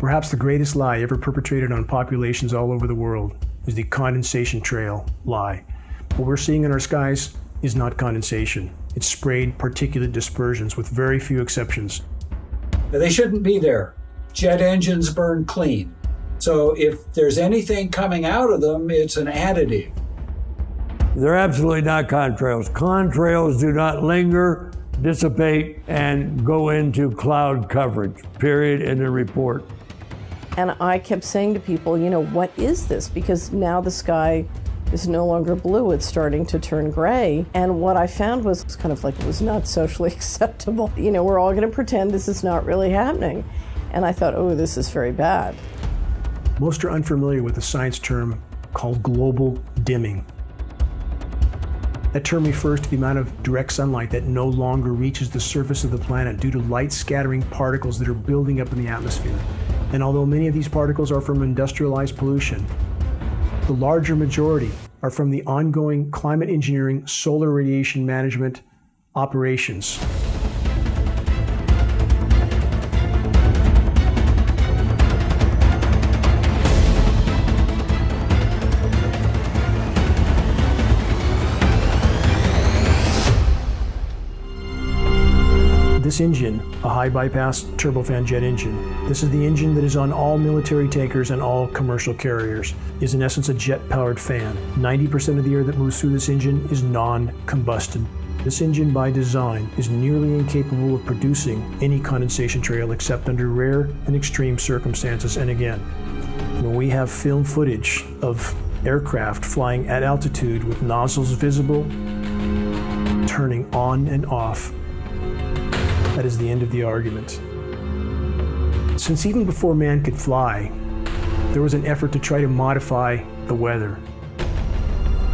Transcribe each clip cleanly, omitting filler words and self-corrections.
Perhaps the greatest lie ever perpetrated on populations all over the world is the condensation trail lie. What we're seeing in our skies is not condensation. It's sprayed particulate dispersions with very few exceptions. They shouldn't be there. Jet engines burn clean. So if there's anything coming out of them, it's an additive. They're absolutely not contrails. Contrails do not linger, dissipate, and go into cloud coverage, period, in the report. And I kept saying to people, what is this? Because now the sky is no longer blue, it's starting to turn gray. And what I found was kind of like it was not socially acceptable. We're all gonna pretend this is not really happening. And I thought, oh, this is very bad. Most are unfamiliar with a science term called global dimming. That term refers to the amount of direct sunlight that no longer reaches the surface of the planet due to light-scattering particles that are building up in the atmosphere. And although many of these particles are from industrialized pollution, the larger majority are from the ongoing climate engineering solar radiation management operations. This engine, a high bypass turbofan jet engine, this is the engine that is on all military tankers and all commercial carriers, is in essence a jet-powered fan. 90% of the air that moves through this engine is non-combusted. This engine by design is nearly incapable of producing any condensation trail except under rare and extreme circumstances. And again, when we have film footage of aircraft flying at altitude with nozzles visible, turning on and off, that is the end of the argument. Since even before man could fly, there was an effort to try to modify the weather.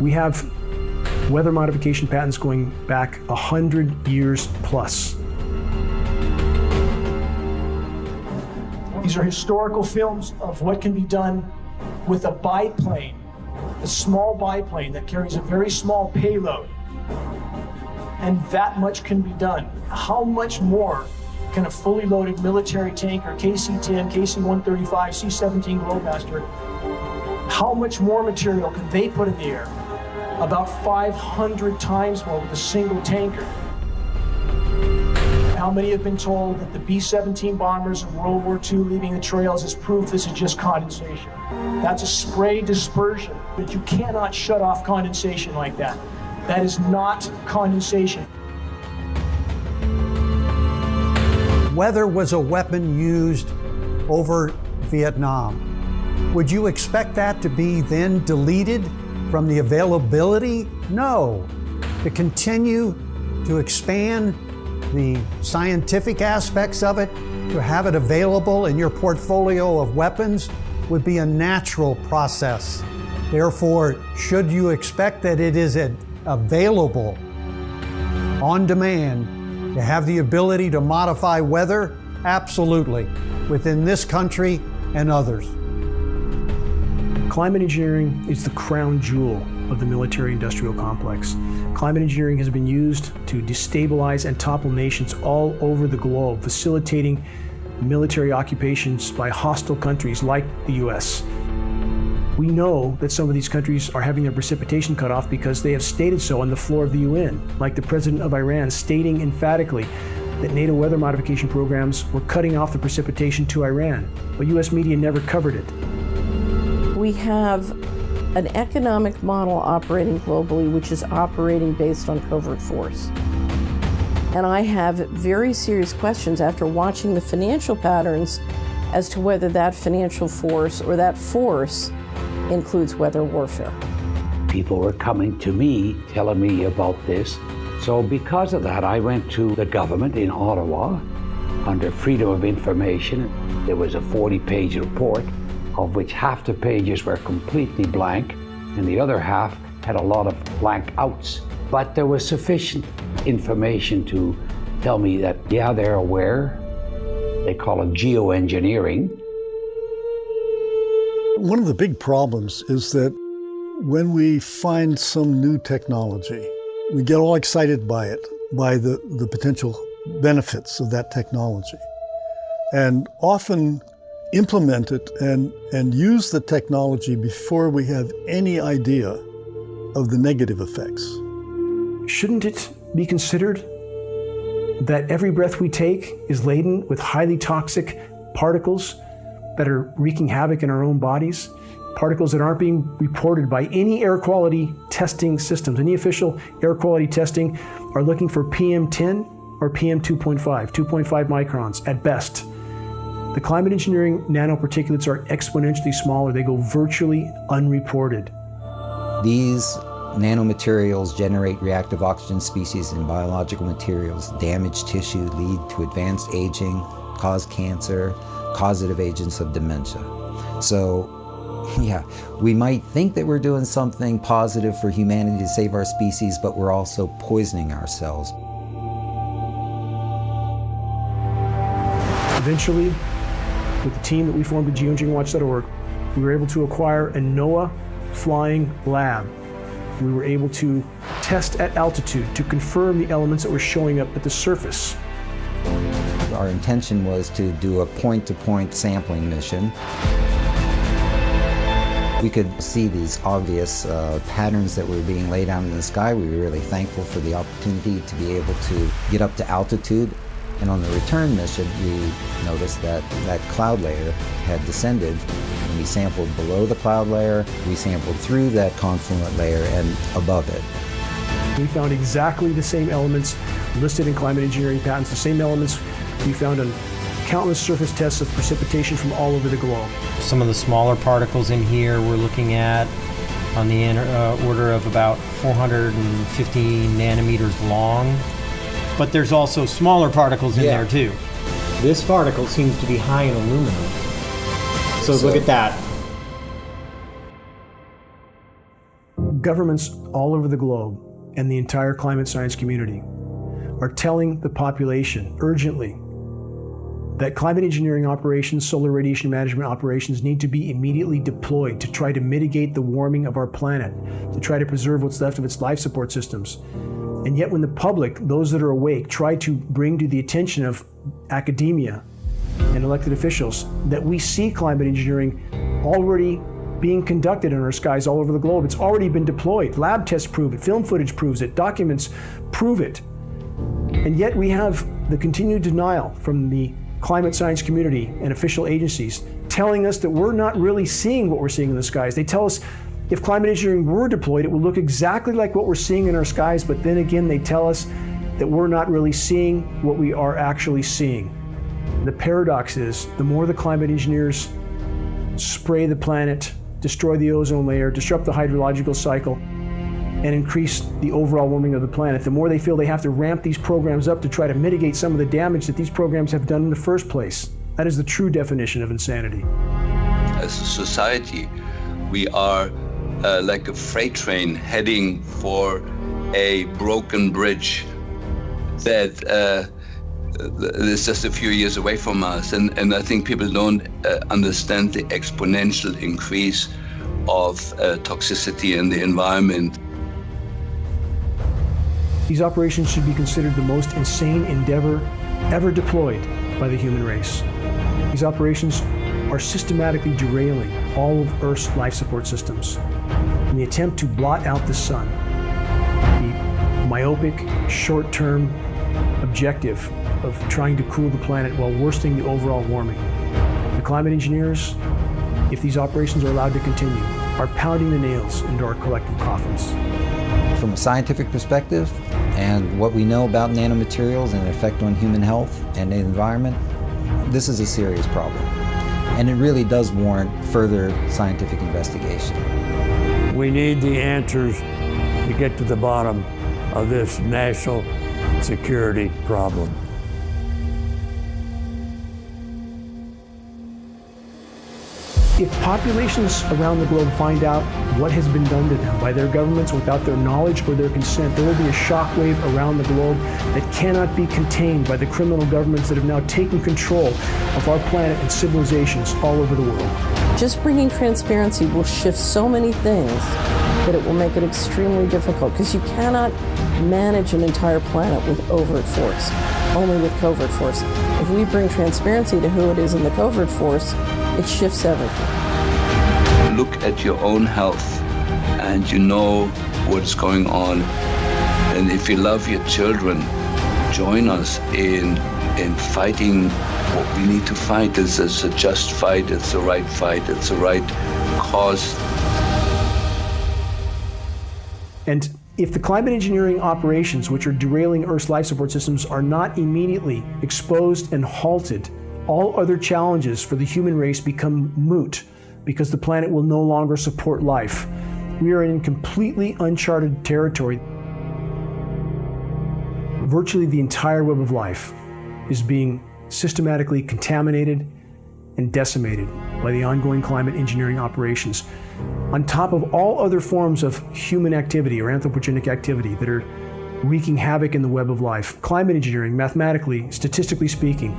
We have weather modification patents going back 100 years plus. These are historical films of what can be done with a biplane, a small biplane that carries a very small payload. And that much can be done. How much more can a fully loaded military tanker, KC-10, KC-135, C-17 Globemaster, how much more material can they put in the air? About 500 times more with a single tanker. How many have been told that the B-17 bombers in World War II leaving the trails is proof this is just condensation? That's a spray dispersion, but you cannot shut off condensation like that. That is not condensation. Weather was a weapon used over Vietnam. Would you expect that to be then deleted from the availability? No. To continue to expand the scientific aspects of it, to have it available in your portfolio of weapons would be a natural process. Therefore, should you expect that it is available on demand to have the ability to modify weather? Absolutely, within this country and others. Climate engineering is the crown jewel of the military-industrial complex. Climate engineering has been used to destabilize and topple nations all over the globe, facilitating military occupations by hostile countries like the US. We know that some of these countries are having their precipitation cut off because they have stated so on the floor of the UN, like the president of Iran stating emphatically that NATO weather modification programs were cutting off the precipitation to Iran, but US media never covered it. We have an economic model operating globally, which is operating based on covert force. And I have very serious questions after watching the financial patterns as to whether that financial force or that force includes weather warfare. People were coming to me, telling me about this. So because of that, I went to the government in Ottawa under Freedom of Information. There was a 40-page report, of which half the pages were completely blank, and the other half had a lot of blank outs. But there was sufficient information to tell me that, yeah, they're aware. They call it geoengineering. One of the big problems is that when we find some new technology, we get all excited by it, by the potential benefits of that technology. And often implement it and use the technology before we have any idea of the negative effects. Shouldn't it be considered that every breath we take is laden with highly toxic particles that are wreaking havoc in our own bodies? Particles that aren't being reported by any air quality testing systems. Any official air quality testing are looking for PM10 or PM2.5, 2.5 microns at best. The climate engineering nanoparticulates are exponentially smaller. They go virtually unreported. These nanomaterials generate reactive oxygen species in biological materials, damage tissue, lead to advanced aging, cause cancer, causative agents of dementia. So, yeah, we might think that we're doing something positive for humanity to save our species, but we're also poisoning ourselves. Eventually, with the team that we formed at geoengineeringwatch.org, we were able to acquire a NOAA flying lab. We were able to test at altitude to confirm the elements that were showing up at the surface. Our intention was to do a point-to-point sampling mission. We could see these obvious patterns that were being laid out in the sky. We were really thankful for the opportunity to be able to get up to altitude. And on the return mission, we noticed that that cloud layer had descended. And we sampled below the cloud layer, we sampled through that confluent layer and above it. We found exactly the same elements listed in climate engineering patents, the same elements we found on countless surface tests of precipitation from all over the globe. Some of the smaller particles in here we're looking at on the order of about 450 nanometers long. But there's also smaller particles in there too. This particle seems to be high in aluminum. So look at that. Governments all over the globe and the entire climate science community are telling the population urgently that climate engineering operations, solar radiation management operations need to be immediately deployed to try to mitigate the warming of our planet, to try to preserve what's left of its life support systems. And yet when the public, those that are awake, try to bring to the attention of academia and elected officials that we see climate engineering already being conducted in our skies all over the globe. It's already been deployed. Lab tests prove it, film footage proves it, documents prove it. And yet we have the continued denial from the climate science community and official agencies telling us that we're not really seeing what we're seeing in the skies. They tell us if climate engineering were deployed, it would look exactly like what we're seeing in our skies, but then again, they tell us that we're not really seeing what we are actually seeing. The paradox is, the more the climate engineers spray the planet, destroy the ozone layer, disrupt the hydrological cycle, and increase the overall warming of the planet, the more they feel they have to ramp these programs up to try to mitigate some of the damage that these programs have done in the first place. That is the true definition of insanity. As a society, we are like a freight train heading for a broken bridge that is just a few years away from us. And I think people don't understand the exponential increase of toxicity in the environment. These operations should be considered the most insane endeavor ever deployed by the human race. These operations are systematically derailing all of Earth's life support systems in the attempt to blot out the sun. The myopic, short-term objective of trying to cool the planet while worsening the overall warming. The climate engineers, if these operations are allowed to continue, are pounding the nails into our collective coffins. From a scientific perspective, and what we know about nanomaterials and their effect on human health and the environment, this is a serious problem. And it really does warrant further scientific investigation. We need the answers to get to the bottom of this national security problem. If populations around the globe find out what has been done to them by their governments without their knowledge or their consent, there will be a shockwave around the globe that cannot be contained by the criminal governments that have now taken control of our planet and civilizations all over the world. Just bringing transparency will shift so many things but it will make it extremely difficult because you cannot manage an entire planet with overt force, only with covert force. If we bring transparency to who it is in the covert force, it shifts everything. Look at your own health and you know what's going on. And if you love your children, join us in fighting what we need to fight. It's a just fight, it's the right fight, it's the right cause. And if the climate engineering operations, which are derailing Earth's life support systems, are not immediately exposed and halted, all other challenges for the human race become moot because the planet will no longer support life. We are in completely uncharted territory. Virtually the entire web of life is being systematically contaminated and decimated by the ongoing climate engineering operations, on top of all other forms of human activity or anthropogenic activity that are wreaking havoc in the web of life. Climate engineering, mathematically, statistically speaking,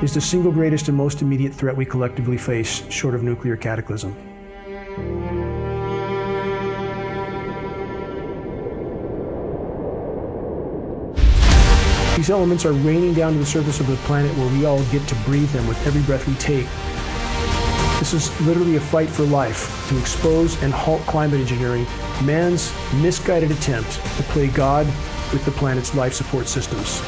is the single greatest and most immediate threat we collectively face, short of nuclear cataclysm. These elements are raining down to the surface of the planet where we all get to breathe them with every breath we take. This is literally a fight for life, to expose and halt climate engineering, man's misguided attempt to play God with the planet's life support systems.